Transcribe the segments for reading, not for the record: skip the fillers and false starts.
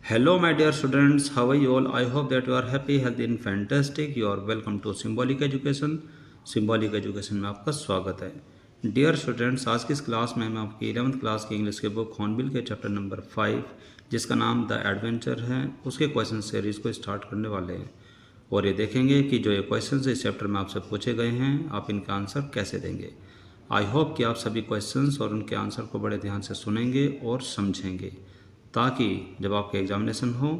Hello, my dear students. How are you all? I hope that you are happy, healthy, and fantastic. You are welcome to Symbolic Education. Symbolic Education में आपका स्वागत है. Dear students, आज की इस class में हम आपकी 11th क्लास की इंग्लिश के बुक हॉर्नबिल के चैप्टर नंबर 5, जिसका नाम द एडवेंचर है, उसके क्वेश्चन सीरीज को स्टार्ट करने वाले हैं. और ये देखेंगे कि जो ये क्वेश्चन इस चैप्टर में आपसे पूछे गए हैं, आप इनका आंसर कैसे देंगे. आई होप कि आप सभी क्वेश्चंस और उनके आंसर को बड़े ध्यान से सुनेंगे और समझेंगे, ताकि जब आपके एग्जामिनेशन हो,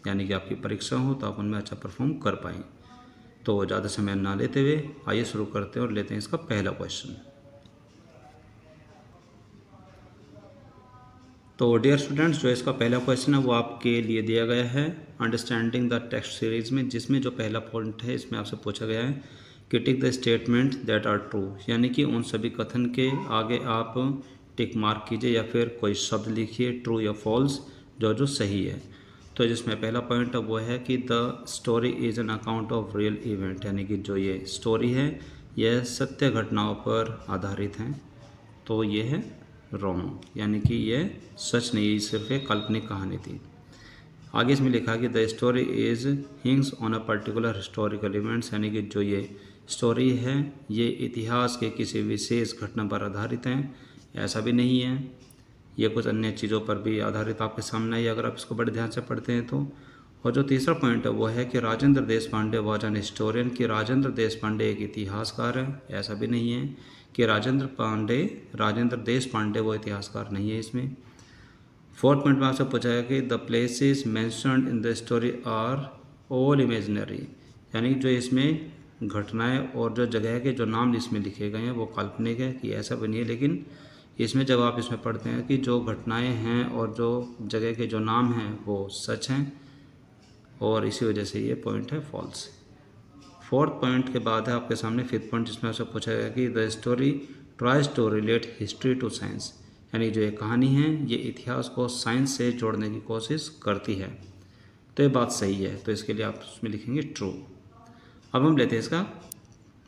यानी कि आपकी परीक्षा हो, तो आप उनमें अच्छा परफॉर्म कर पाएँ. तो ज़्यादा समय ना लेते हुए आइए शुरू करते हैं और लेते हैं इसका पहला क्वेश्चन. तो डियर स्टूडेंट्स, जो इसका पहला क्वेश्चन है वो आपके लिए दिया गया है अंडरस्टैंडिंग द टेक्स्ट सीरीज़ में, जिसमें जो पहला पॉइंट है इसमें आपसे पूछा गया है कि tick the statement that are true, यानी कि उन सभी कथन के आगे आप टिक मार्क कीजिए या फिर कोई शब्द लिखिए ट्रू या फॉल्स, जो सही है. तो जिसमें पहला पॉइंट है वो है कि the story is an account of real event, यानी कि जो ये स्टोरी है यह सत्य घटनाओं पर आधारित है. तो ये है रॉन्ग, यानी कि ये सच नहीं, ये सिर्फ एक काल्पनिक कहानी थी. आगे इसमें लिखा कि the story is हिंग्स on a particular historical events, यानी कि जो ये स्टोरी है ये इतिहास के किसी विशेष घटना पर आधारित है. ऐसा भी नहीं है, ये कुछ अन्य चीज़ों पर भी आधारित आपके सामने आई अगर आप इसको बड़े ध्यान से पढ़ते हैं तो. और जो तीसरा पॉइंट है वो है कि Rajendra Deshpande was an historian, कि राजेंद्र देशपांडे एक इतिहासकार है. ऐसा भी नहीं है कि राजेंद्र देशपांडे वो इतिहासकार नहीं है इसमें. फोर्थ पॉइंट में आपसे पूछा गया कि the places mentioned in the story are all imaginary, यानी जो इसमें घटनाएं और जो जगह के जो नाम इसमें लिखे गए हैं वो काल्पनिक है, कि ऐसा भी नहीं है. लेकिन इसमें जब आप इसमें पढ़ते हैं कि जो घटनाएं हैं और जो जगह के जो नाम हैं वो सच हैं, और इसी वजह से ये पॉइंट है फॉल्स. फोर्थ पॉइंट के बाद है आपके सामने फिफ्थ पॉइंट, जिसमें आपसे पूछा गया कि the story tries to relate history to science, यानी जो ये कहानी है ये इतिहास को साइंस से जोड़ने की कोशिश करती है. तो ये बात सही है, तो इसके लिए आप उसमें लिखेंगे ट्रू. अब हम लेते हैं इसका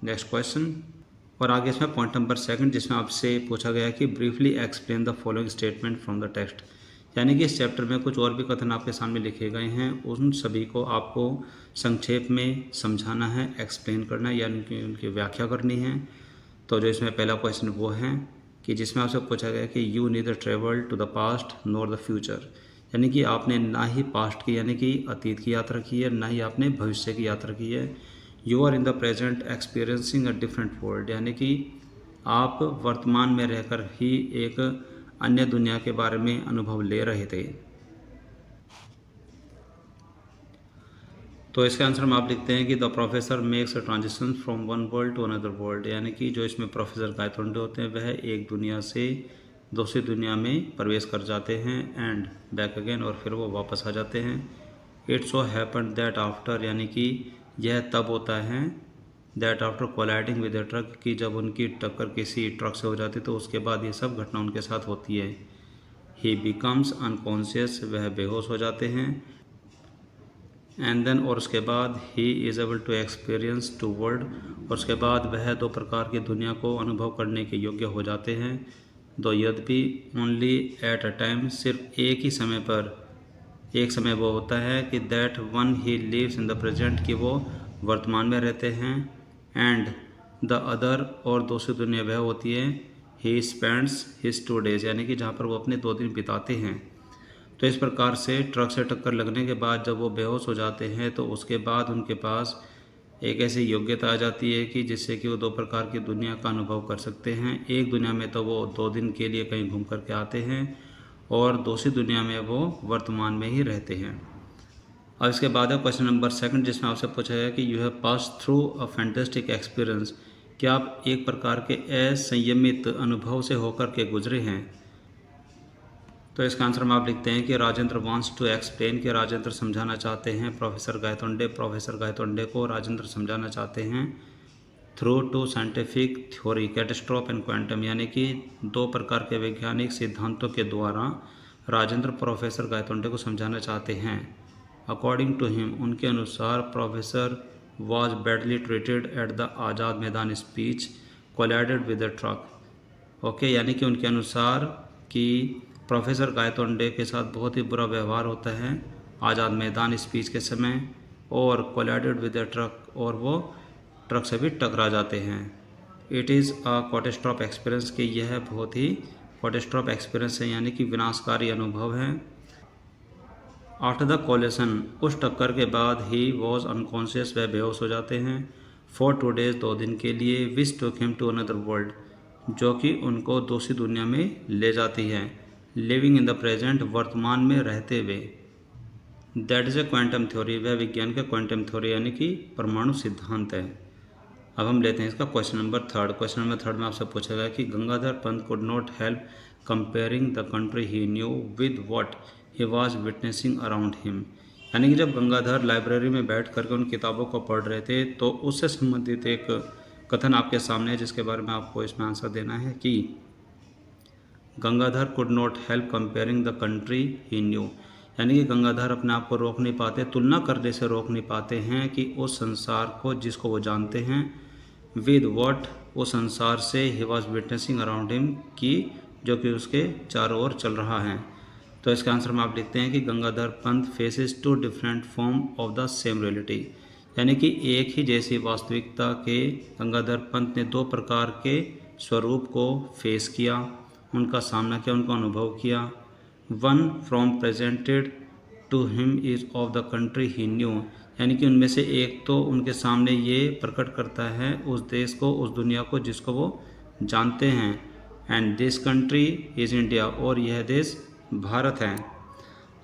नेक्स्ट क्वेश्चन, और आगे इसमें पॉइंट नंबर 2, जिसमें आपसे पूछा गया कि briefly explain the following statement from the text, यानी कि इस चैप्टर में कुछ और भी कथन आपके सामने लिखे गए हैं, उन सभी को आपको संक्षेप में समझाना है, एक्सप्लेन करना है, यानी कि उनकी व्याख्या करनी है. तो जो इसमें पहला क्वेश्चन वो है कि जिसमें आपसे पूछा गया कि you neither travel to the past nor the future, यानी कि आपने ना ही पास्ट की यानी कि अतीत की यात्रा की है, ना ही आपने भविष्य की यात्रा की है. You are in the present experiencing a different world, यानी कि आप वर्तमान में रहकर ही एक अन्य दुनिया के बारे में अनुभव ले रहे थे. तो इसके आंसर में आप लिखते हैं कि the professor makes a transition from one world to another world, यानी कि जो इसमें प्रोफेसर गायतोंडे होते हैं वह एक दुनिया से दूसरी दुनिया में प्रवेश कर जाते हैं एंड बैक अगेन, और फिर वो वापस आ जाते हैं. It so happen that after, यानी कि यह तब होता है that after colliding with the truck, कि जब उनकी टक्कर किसी ट्रक से हो जाती तो उसके बाद ये सब घटना उनके साथ होती है. ही बिकम्स अनकॉन्शियस, वह बेहोश हो जाते हैं. एंड देन, और उसके बाद he is able to experience two world, और उसके बाद वह दो प्रकार की दुनिया को अनुभव करने के योग्य हो जाते हैं. दो यद्यपि ओनली एट अ टाइम, सिर्फ एक ही समय पर, एक समय वो होता है कि that one he lives in the present, कि वो वर्तमान में रहते हैं. एंड द अदर, और दूसरी दुनिया वह होती है ही स्पेंड्स हिज 2 days, यानी कि जहाँ पर वो अपने 2 दिन बिताते हैं. तो इस प्रकार से ट्रक से टक्कर लगने के बाद जब वो बेहोश हो जाते हैं तो उसके बाद उनके पास एक ऐसी योग्यता आ जाती है कि जिससे कि वो दो प्रकार की दुनिया का अनुभव कर सकते हैं. एक दुनिया में तो वो 2 दिन के लिए कहीं घूम करके आते हैं, और दूसरी दुनिया में वो वर्तमान में ही रहते हैं. अब इसके बाद है क्वेश्चन नंबर 2, जिसमें आपसे पूछा गया कि you have pass through a fantastic experience, कि आप एक प्रकार के असंयमित अनुभव से होकर के गुजरे हैं. तो इसका आंसर में आप लिखते हैं कि राजेंद्र वांट्स टू एक्सप्लेन, कि राजेंद्र समझाना चाहते हैं प्रोफेसर गायतोंडे को राजेंद्र समझाना चाहते हैं through two scientific theory catastrophe and quantum, यानी कि 2 प्रकार के वैज्ञानिक सिद्धांतों के द्वारा राजेंद्र प्रोफेसर गायतोंडे को समझाना चाहते हैं. अकॉर्डिंग टू हिम, उनके अनुसार professor was badly treated at the Azad Maidan speech collided with the truck. Okay, यानी कि उनके अनुसार कि प्रोफेसर गायतोंडे के साथ बहुत ही बुरा व्यवहार होता है आज़ाद मैदान स्पीच के समय, और कोलाइडेड विद द ट्रक, और वो ट्रक से भी टकरा जाते हैं। It is a catastrophe experience, कि यह बहुत ही कैटास्ट्रॉफ एक्सपीरियंस है, यानी कि विनाशकारी अनुभव है। आफ्टर द कोलिशन, उस टक्कर के बाद ही वॉज अनकॉन्शियस, वह बेहोश हो जाते हैं। फॉर 2 days, 2 दिन के लिए। Which took him to another world, जो कि उनको दूसरी दुनिया में ले जाती है। लिविंग इन द प्रेजेंट, वर्तमान में रहते हुए। That is a quantum theory, वह विज्ञान का क्वांटम थ्योरी यानी कि परमाणु सिद्धांत है। अब हम लेते हैं इसका क्वेश्चन नंबर 3। क्वेश्चन नंबर 3 में आपसे पूछा गया कि Gangadhar Pant could not help comparing the country he new with what he was witnessing around him, यानी कि जब गंगाधर लाइब्रेरी में बैठ करके उन किताबों को पढ़ रहे थे तो उससे संबंधित एक कथन आपके सामने है, जिसके बारे में आपको इसमें आंसर देना है कि Gangadhar could not help comparing the country he knew, यानी कि गंगाधर अपने आप को रोक नहीं पाते, तुलना करने से रोक नहीं पाते हैं कि उस संसार को जिसको वो जानते हैं, विद व्हाट, उस संसार से, he was witnessing around him, की जो कि उसके चारों ओर चल रहा है। तो इसका आंसर में आप लिखते हैं कि Gangadhar Pant faces 2 different form of the same reality, यानी कि एक ही जैसी वास्तविकता के गंगाधर पंत ने 2 प्रकार के स्वरूप को फेस किया, उनका सामना किया, उनका अनुभव किया। One from presented to him is of the country he knew, यानी कि उनमें से एक तो उनके सामने ये प्रकट करता है उस देश को, उस दुनिया को जिसको वो जानते हैं। And this country is India, और यह देश भारत है।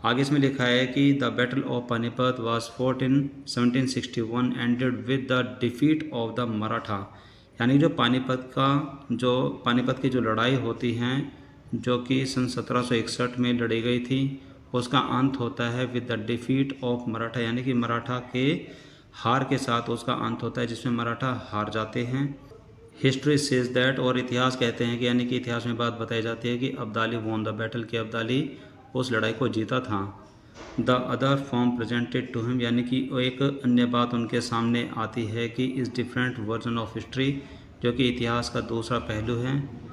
आगे इसमें लिखा है कि the battle of Panipat was fought in 1761 ended with the defeat of the Maratha, यानी जो पानीपत की जो लड़ाई होती हैं, जो कि सन 1761 में लड़ी गई थी, उसका अंत होता है with the defeat of Maratha, यानी कि मराठा के हार के साथ उसका अंत होता है, जिसमें मराठा हार जाते हैं। हिस्ट्री सेज दैट, और इतिहास कहते हैं कि, यानी कि इतिहास में बात बताई जाती है कि अब्दाली वॉन द बैटल, कि अब्दाली उस लड़ाई को जीता था। The other form presented to him, यानी कि एक अन्य बात उनके सामने आती है कि इस डिफरेंट वर्जन ऑफ हिस्ट्री, जो कि इतिहास का दूसरा पहलू है।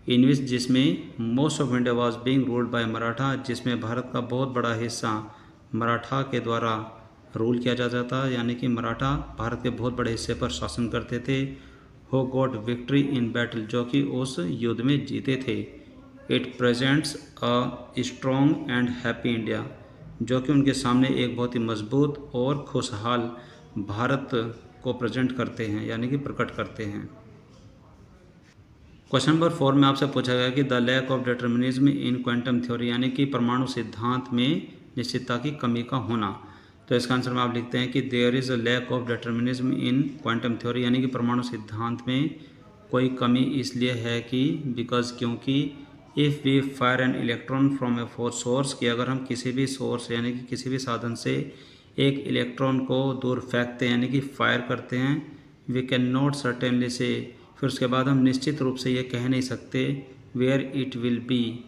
इन विच, जिसमें most of India was being ruled by Maratha, जिसमें भारत का बहुत बड़ा हिस्सा मराठा के द्वारा रूल किया जाता था, यानी कि मराठा भारत के बहुत बड़े हिस्से पर शासन करते थे। हो गॉट विक्ट्री इन बैटल, जो कि उस युद्ध में जीते थे। It presents a strong and happy India, जो कि उनके सामने एक बहुत ही मजबूत और खुशहाल भारत को प्रेजेंट करते हैं, यानी कि प्रकट करते हैं। क्वेश्चन नंबर 4 में आपसे पूछा गया कि the lack of determinism in quantum theory, यानी कि परमाणु सिद्धांत में निश्चितता की कमी का होना। तो इसका आंसर में आप लिखते हैं कि there is a lack of determinism in quantum theory, यानी कि परमाणु सिद्धांत में कोई कमी इसलिए है कि बिकॉज, क्योंकि if we fire an electron from a source, कि अगर हम किसी भी सोर्स यानी कि किसी भी साधन से एक इलेक्ट्रॉन को दूर फेंकते हैं, यानी कि फायर करते हैं, वी कैन नॉट सर्टेनली से, फिर उसके बाद हम निश्चित रूप से ये कह नहीं सकते where it will be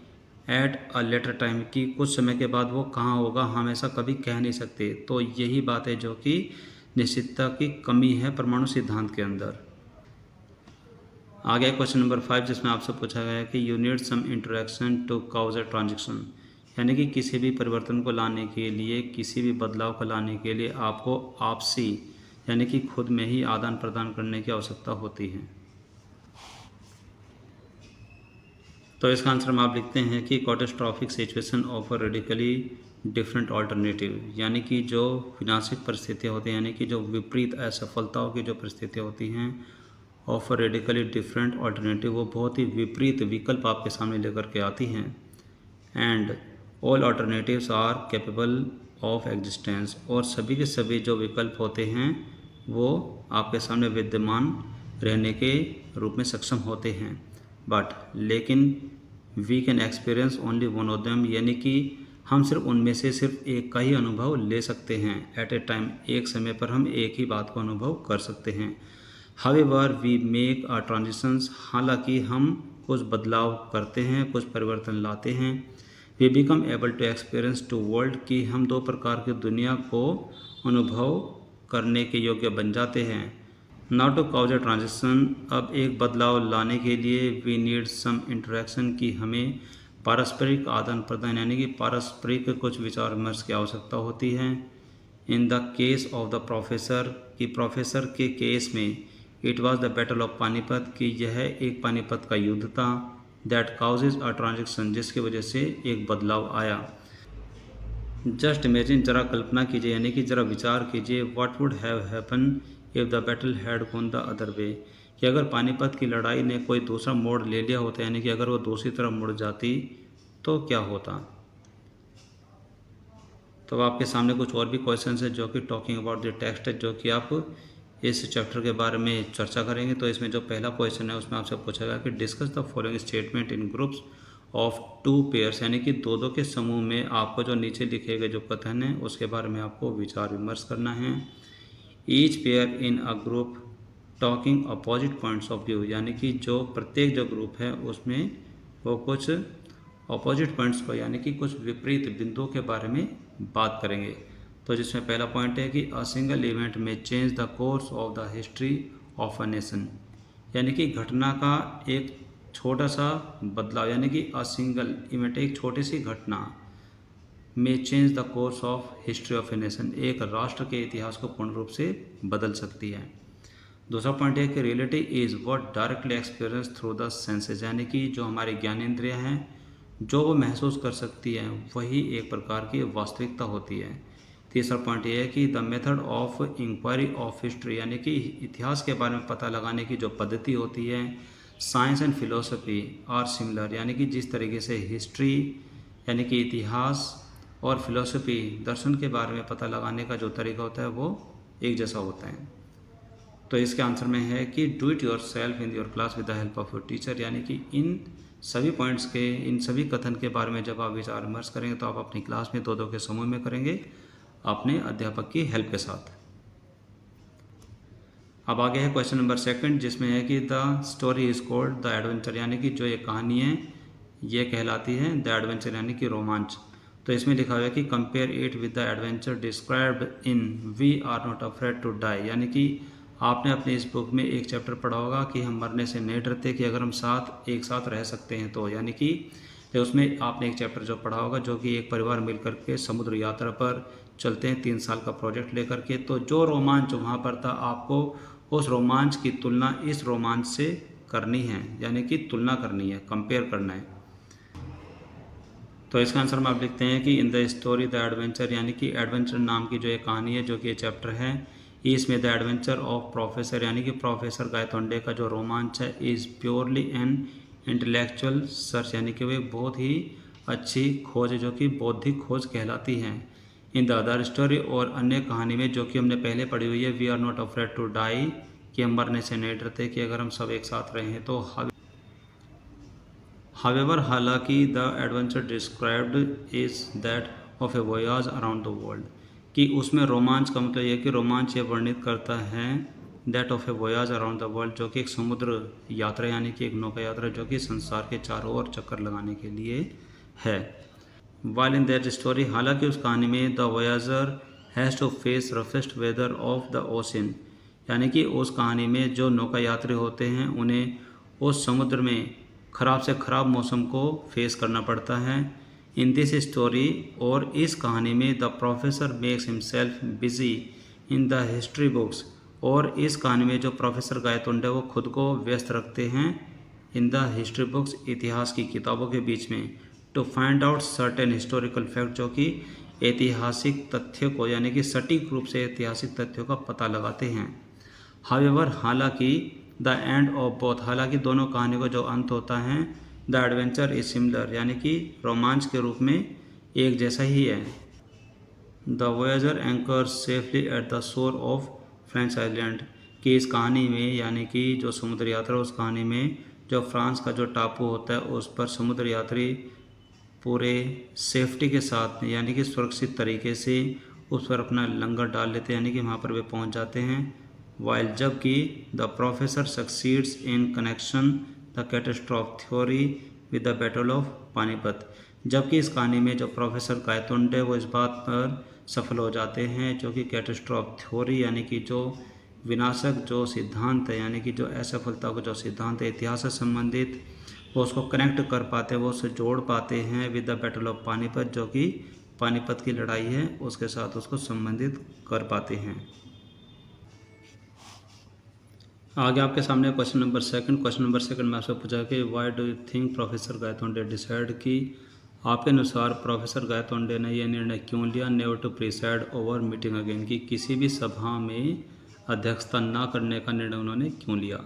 at a later time, कि कुछ समय के बाद वो कहाँ होगा, हम ऐसा कभी कह नहीं सकते। तो यही बात है जो कि निश्चितता की कमी है परमाणु सिद्धांत के अंदर। आगे क्वेश्चन नंबर 5, जिसमें आपसे पूछा गया है कि you need some interaction to cause a transaction, यानी कि किसी भी परिवर्तन को लाने के लिए, किसी भी बदलाव को लाने के लिए आपको आपसी यानी कि खुद में ही आदान प्रदान करने की आवश्यकता होती है। तो इसका आंसर में आप लिखते हैं कि catastrophic situation offer radically different alternative, यानी कि जो विनाशिक परिस्थितियाँ होती हैं, यानी कि जो विपरीत असफलताओं की जो परिस्थितियाँ होती हैं, ऑफर रेडिकली डिफरेंट ऑल्टरनेटिव, वो बहुत ही विपरीत विकल्प आपके सामने लेकर के आती हैं। And all alternatives are capable of existence, और सभी के सभी जो विकल्प होते हैं वो आपके सामने विद्यमान रहने के रूप में सक्षम होते हैं। बट लेकिन we can experience only one of them, यानी कि हम सिर्फ उनमें से सिर्फ एक का ही अनुभव ले सकते हैं। एट ए टाइम, एक समय पर हम एक ही बात को अनुभव कर सकते हैं। However we make a transitions, हालांकि हम कुछ बदलाव करते हैं, कुछ परिवर्तन लाते हैं। We become able to experience two world, कि हम 2 प्रकार की दुनिया को अनुभव करने के योग्य बन जाते हैं। Now to cause a transition, अब एक बदलाव लाने के लिए वी नीड सम इंटरेक्शन, कि हमें पारस्परिक आदान प्रदान यानी कि पारस्परिक कुछ विचार विमर्श की आवश्यकता होती है। In the case of the professor कि प्रोफेसर के केस में it was the battle of Panipat कि यह एक पानीपत का युद्ध था। दैट काउजेज अ ट्रांजेक्शन जिसकी वजह से एक बदलाव आया। जस्ट इमेजिन जरा कल्पना कीजिए यानी कि जरा विचार कीजिए what would have happen if the battle had gone the other way कि अगर पानीपत की लड़ाई ने कोई दूसरा मोड़ ले लिया होता यानी कि अगर वो दूसरी तरफ मुड़ जाती तो क्या होता। तो आपके सामने कुछ और भी क्वेश्चन है जो कि टॉकिंग अबाउट द टेक्स्ट है जो कि आप इस चैप्टर के बारे में चर्चा करेंगे। तो इसमें जो पहला क्वेश्चन है उसमें आपसे पूछा गया कि discuss the following statement in groups of 2 pairs यानी कि दो के समूह में आपको जो नीचे लिखे गए जो कथन है उसके बारे में आपको विचार विमर्श करना है। Each pair in a group talking opposite points of view यानी कि जो प्रत्येक जो ग्रुप है उसमें वो कुछ अपोजिट पॉइंट्स को यानी कि कुछ विपरीत बिंदुओं के बारे में बात करेंगे। तो जिसमें पहला पॉइंट है कि अ सिंगल इवेंट में change the course of the history of a nation यानी कि घटना का एक छोटा सा बदलाव यानी कि अ सिंगल इवेंट एक छोटी सी घटना में change the course of history of a nation एक राष्ट्र के इतिहास को पूर्ण रूप से बदल सकती है। दूसरा पॉइंट है कि reality is what directly experience through the senses यानी कि जो हमारी ज्ञानेंद्रियाँ हैं जो वो महसूस कर सकती है वही एक प्रकार की वास्तविकता होती है। तीसरा पॉइंट ये है कि the method of inquiry of history यानी कि इतिहास के बारे में पता लगाने की जो पद्धति होती है science and philosophy are similar यानी कि जिस तरीके से हिस्ट्री यानी कि इतिहास और फिलोसफी दर्शन के बारे में पता लगाने का जो तरीका होता है वो एक जैसा होता है। तो इसके आंसर में है कि do it your self in your class with the help of your teacher यानी कि इन सभी पॉइंट्स के इन सभी कथन के बारे में जब आप विचार विमर्श करेंगे तो आप अपनी क्लास में 2 के समूह में करेंगे अपने अध्यापक की हेल्प के साथ। अब आगे है क्वेश्चन नंबर 2 जिसमें है कि the story is called the adventure यानी कि जो ये कहानी है ये कहलाती है द एडवेंचर यानी कि रोमांच। तो इसमें लिखा हुआ है कि compare it with the adventure described in we are not afraid to die यानी कि आपने अपने इस बुक में एक चैप्टर पढ़ा होगा कि हम मरने से नहीं डरते कि अगर हम एक साथ रह सकते हैं तो यानी कि उसमें आपने एक चैप्टर जो पढ़ा होगा जो कि एक परिवार मिलकर के समुद्र यात्रा पर चलते हैं 3 साल का प्रोजेक्ट लेकर के। तो जो रोमांच वहाँ पर था आपको उस रोमांच की तुलना इस रोमांच से करनी है यानी कि तुलना करनी है कंपेयर करना है। तो इसका आंसर में आप लिखते हैं कि इन द स्टोरी द एडवेंचर यानी कि एडवेंचर नाम की जो एक कहानी है जो कि ये चैप्टर है इसमें द एडवेंचर ऑफ प्रोफेसर यानी कि प्रोफेसर गायतोंडे का जो रोमांच है is purely an intellectual search यानी कि वो एक बहुत ही अच्छी खोज है जो कि बौद्धिक खोज कहलाती है। इन द अदर स्टोरी और अन्य कहानी में जो कि हमने पहले पढ़ी हुई है we are not afraid to die कि हम मरने से नहीं डरते कि अगर हम सब एक साथ रहें तो हावेवर हालांकि the adventure described is that of a voyage around the world कि उसमें रोमांच का मतलब यह कि रोमांच ये वर्णित करता है that of a voyage around the world जो कि एक समुद्र यात्रा यानी कि एक नौका यात्रा जो कि संसार के चारों ओर चक्कर लगाने के लिए है। वाइल इन दैट स्टोरी हालांकि उस कहानी में the voyager has to face roughest weather of the ocean यानी कि उस कहानी में जो नौका यात्री होते हैं उन्हें उस समुद्र में ख़राब से ख़राब मौसम को फेस करना पड़ता है। इन दिस स्टोरी और इस कहानी में the professor makes himself busy in the history books और इस कहानी में जो प्रोफेसर गायतोंडे वो खुद को व्यस्त रखते हैं इन द हिस्ट्री बुक्स इतिहास की किताबों के बीच में to find out certain historical fact जो कि ऐतिहासिक तथ्यों को यानी कि सटीक रूप से ऐतिहासिक तथ्यों का पता लगाते हैं। हावेवर हालांकि द एंड ऑफ बोथ हालांकि दोनों कहानियों का जो अंत होता है द एडवेंचर इज सिमिलर यानी कि रोमांच के रूप में एक जैसा ही है। The Voyager anchor safely at the shore of French island की इस कहानी में यानी कि जो समुद्र यात्रा उस कहानी में जो फ्रांस का जो टापू होता है उस पर समुद्र यात्री पूरे सेफ्टी के साथ यानी कि सुरक्षित तरीके से उस पर अपना लंगर डाल लेते हैं यानी कि वहाँ पर वे पहुँच जाते हैं। वाइल जबकि the professor succeeds in connection the catastrophe theory with the battle of Panipat जबकि इस कहानी में जो प्रोफेसर गायतोंडे वो इस बात पर सफल हो जाते हैं जो कि कैटास्ट्रॉफ थ्योरी यानी कि जो विनाशक जो सिद्धांत है यानी कि जो असफलता का जो सिद्धांत है इतिहास से संबंधित वो उसको कनेक्ट कर पाते हैं, वो उसे जोड़ पाते हैं with the battle of Panipat, जो कि पानीपत की लड़ाई है उसके साथ उसको संबंधित कर पाते हैं। आगे आपके सामने क्वेश्चन नंबर सेकंड में आपसे पूछा कि why do you think professor Gaitonde decide, कि आपके अनुसार प्रोफेसर गायतोंडे ने यह निर्णय क्यों लिया never to preside over meeting again, कि किसी भी सभा में अध्यक्षता न करने का निर्णय उन्होंने क्यों लिया।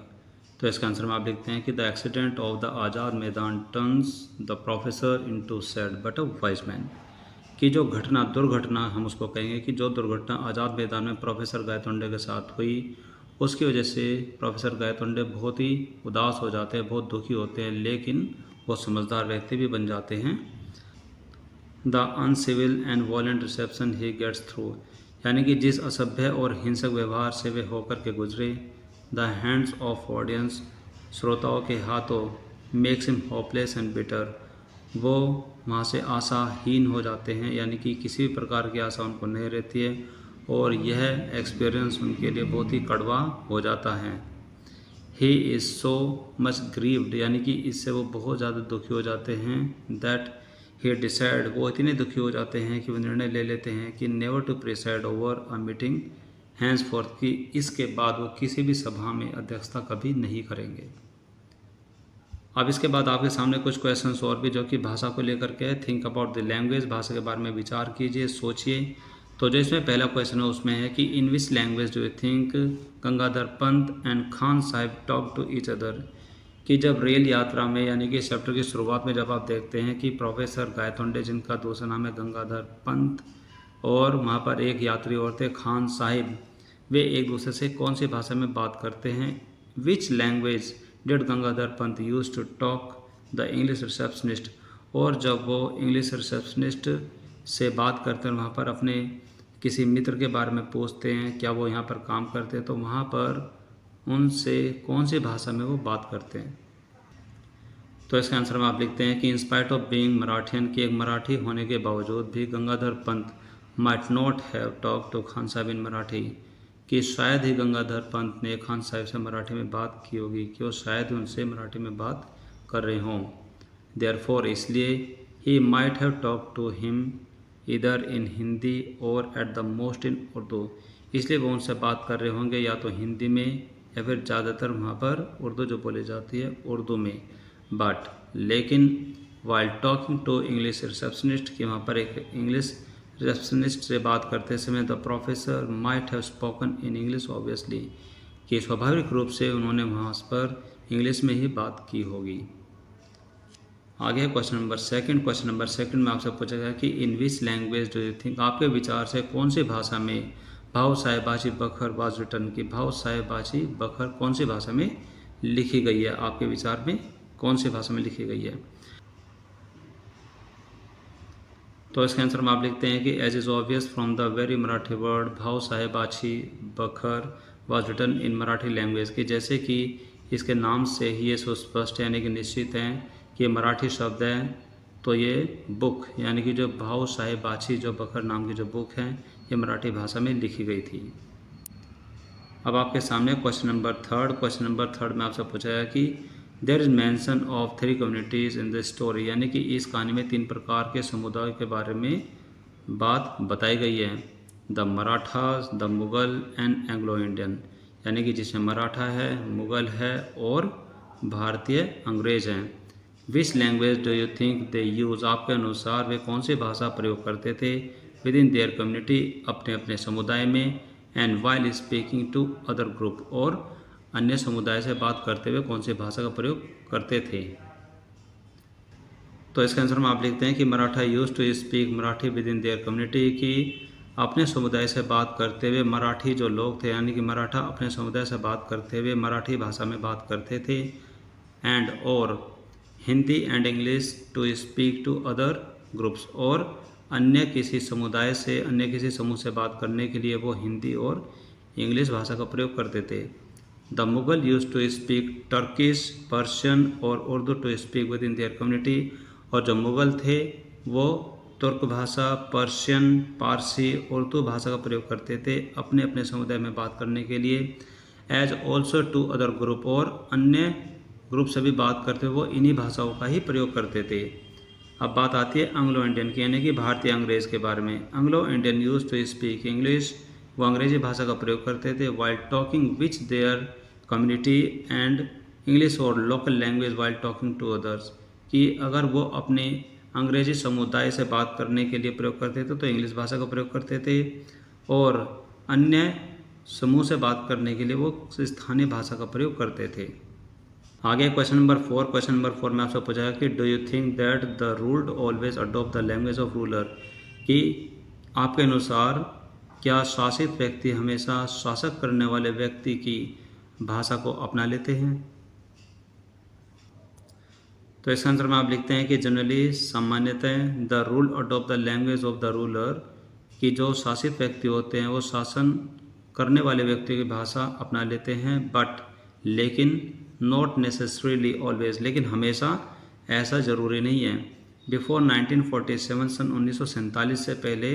तो इसका आंसर में आप लिखते हैं कि the accident of the Azad मैदान turns the professor into sad but a wise man, कि जो दुर्घटना हम उसको कहेंगे कि जो दुर्घटना आज़ाद मैदान में प्रोफेसर गायतोंडे के साथ हुई उसकी वजह से प्रोफेसर गायतोंडे बहुत ही उदास हो जाते हैं, बहुत दुखी होते हैं, लेकिन वो समझदार व्यक्ति भी बन जाते हैं। The uncivil and violent reception he gets through, यानी कि जिस असभ्य और हिंसक व्यवहार से वे होकर के गुजरे, द हैंड्स ऑफ ऑडियंस, श्रोताओं के हाथों, makes him hopeless and bitter, वो वहाँ से आशाहीन हो जाते हैं, यानी कि किसी भी प्रकार की आशा उनको नहीं रहती है और यह एक्सपीरियंस उनके लिए बहुत ही कड़वा हो जाता है। He is so much grieved, यानी कि इससे वो बहुत ज़्यादा दुखी हो जाते हैं। दैट ही डिसाइड, वो इतने दुखी हो जाते हैं कि वो निर्णय ले लेते हैं कि never to preside over a meeting henceforth, कि इसके बाद वो किसी भी सभा में अध्यक्षता कभी नहीं करेंगे। अब इसके बाद आपके सामने कुछ क्वेश्चंस और भी जो कि भाषा को लेकर के, थिंक अबाउट द लैंग्वेज, भाषा के बारे में विचार कीजिए, सोचिए। तो जो इसमें पहला क्वेश्चन है उसमें है कि in which language do you think Gangadhar Pant and Khan Sahib talk to each other, कि जब रेल यात्रा में, यानी कि चैप्टर की शुरुआत में जब आप देखते हैं कि प्रोफेसर गायतोंडे, जिनका दूसरा नाम है गंगाधर पंत, और वहाँ पर एक यात्री और थे खान साहिब, वे एक दूसरे से कौन सी भाषा में बात करते हैं। Which language did Gangadhar Pant use to talk the English receptionist, और जब वो इंग्लिश रिसेप्शनिस्ट से बात करते हैं, वहाँ पर अपने किसी मित्र के बारे में पूछते हैं क्या वो यहाँ पर काम करते हैं, तो वहाँ पर उनसे कौन सी भाषा में वो बात करते हैं। तो इसके आंसर में आप लिखते हैं कि in spite of being Marathian, कि एक मराठी होने के बावजूद भी Gangadhar Pant might not have talk to Khan Sahib in Marathi, कि शायद ही गंगाधर पंत ने खान साहिब से मराठी में बात की होगी, कि वो शायद उनसे मराठी में बात कर रहे हों। देयरफॉर, इसलिए he might have talk to him either in Hindi और at the most in Urdu, इसलिए वो उनसे बात कर रहे होंगे या तो हिंदी में या फिर ज़्यादातर वहाँ पर उर्दू जो बोली जाती है उर्दू में। बट लेकिन while talking to English receptionist, कि वहाँ पर एक इंग्लिश रिसेप्शनिस्ट से बात करते समय the professor might have spoken in English obviously, कि स्वाभाविक रूप से उन्होंने वहाँ पर इंग्लिश में ही बात की होगी। आगे क्वेश्चन नंबर सेकंड में आपसे पूछा गया कि in which language do you think, आपके विचार से कौन सी भाषा में भाव साहेबाची बखर वाज रिटन, की भाव साहेबाची बखर कौन सी भाषा में लिखी गई है, आपके विचार में कौन सी भाषा में लिखी गई है। तो इसके आंसर में आप लिखते हैं कि as is obvious from the very Marathi word Bhau Sahebachi Bakhar was written in Marathi language, की जैसे कि इसके नाम से ही ये सुस्पष्ट यानी कि निश्चित है कि मराठी शब्द है, तो ये बुक यानी कि जो भाव साहेबाची जो बखर नाम की जो बुक है ये मराठी भाषा में लिखी गई थी। अब आपके सामने क्वेश्चन नंबर थर्ड में आपसे पूछा गया कि there is mention of 3 communities in the story, यानी कि इस कहानी में 3 प्रकार के समुदाय के बारे में बात बताई गई है। The Marathas, the Mughal and Anglo Indian, यानी कि जिसमें मराठा है, मुग़ल है और भारतीय अंग्रेज हैं। Which language do you think they use, आपके अनुसार वे कौन सी भाषा प्रयोग करते थे विद इन देयर कम्युनिटी, अपने अपने समुदाय में, and while speaking to other group, और अन्य समुदाय से बात करते हुए कौन सी भाषा का प्रयोग करते थे। तो इसका आंसर में आप लिखते हैं कि Maratha use to speak Marathi with in their community, की अपने समुदाय से बात करते हुए मराठी जो लोग थे यानी कि मराठा अपने समुदाय से बात करते हुए मराठी भाषा में बात करते थे, एंड और Hindi and English to speak to other groups, और अन्य किसी समुदाय से अन्य किसी समूह से बात करने के लिए वो हिंदी और इंग्लिश भाषा का प्रयोग करते थे। The Mughal used to speak Turkish, Persian और Urdu to speak with in their community, और जो मुग़ल थे वो तुर्क भाषा, पर्शियन, पारसी, उर्दू भाषा का प्रयोग करते थे अपने अपने समुदाय में बात करने के लिए। As also to other group, और अन्य ग्रुप से भी बात करते हुए वो इन्हीं भाषाओं का ही प्रयोग करते थे। अब बात आती है एंग्लो इंडियन की, यानी कि भारतीय अंग्रेज़ के बारे में। Anglo Indian used to speak English, वो अंग्रेजी भाषा का प्रयोग करते थे। While talking with their community and English और local language while talking to others, कि अगर वो अपने अंग्रेजी समुदाय से बात करने के लिए प्रयोग करते थे तो इंग्लिश भाषा का प्रयोग करते थे, और अन्य समूह से बात करने के लिए वो स्थानीय भाषा का प्रयोग करते थे। आगे क्वेश्चन नंबर 4, क्वेश्चन नंबर 4 में आपसे पूछा है कि do you think that the ruled always adopt the language of ruler, कि आपके अनुसार क्या शासित व्यक्ति हमेशा शासक करने वाले व्यक्ति की भाषा को अपना लेते हैं? तो इसका आंसर में आप लिखते हैं कि जनरली, सामान्यतः, the rule adopt the language of the ruler, कि जो शासित व्यक्ति होते हैं वो शासन करने वाले व्यक्ति की भाषा अपना लेते हैं, बट लेकिन नॉट नेसेसरीली ऑलवेज, लेकिन हमेशा ऐसा ज़रूरी नहीं है। बिफोर 1947, सन 1947 से पहले,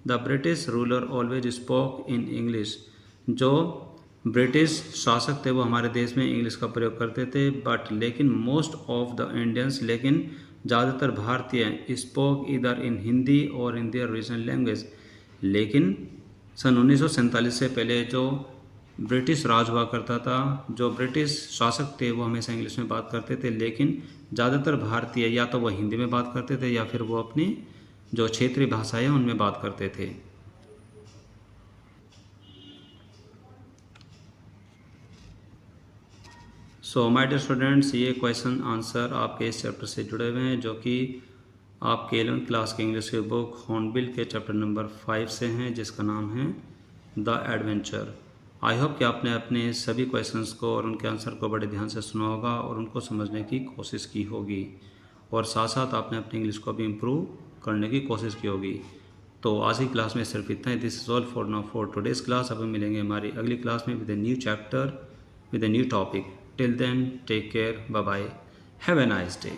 the British ruler always spoke in English, जो ब्रिटिश शासक थे वो हमारे देश में इंग्लिश का प्रयोग करते थे, बट लेकिन मोस्ट ऑफ द इंडियंस, लेकिन ज़्यादातर भारतीय स्पोक इधर इन हिंदी और इन देयर रीजनल लैंग्वेज, लेकिन सन 1947 से पहले जो ब्रिटिश राज हुआ करता था, जो ब्रिटिश शासक थे वो हमेशा इंग्लिश में बात करते थे, लेकिन ज़्यादातर भारतीय या तो वो हिंदी में बात करते थे या फिर वो अपनी जो क्षेत्रीय भाषाएं हैं उनमें बात करते थे। सो माय डियर स्टूडेंट्स, ये क्वेश्चन आंसर आपके इस चैप्टर से जुड़े हुए हैं, जो कि आपके 11th क्लास के इंग्लिश की बुक हॉर्नबिल के चैप्टर नंबर 5 से हैं, जिसका नाम है द एडवेंचर। आई होप कि आपने अपने सभी क्वेश्चंस को और उनके आंसर को बड़े ध्यान से सुना होगा और उनको समझने की कोशिश की होगी, और साथ साथ आपने अपनी इंग्लिश को भी इम्प्रूव करने की कोशिश की होगी। तो आज की क्लास में सिर्फ इतना ही। This is all for now for today's class. अब मिलेंगे हमारी अगली क्लास में with a new chapter, with a new topic. Till then, take care. Bye bye. Have a nice day.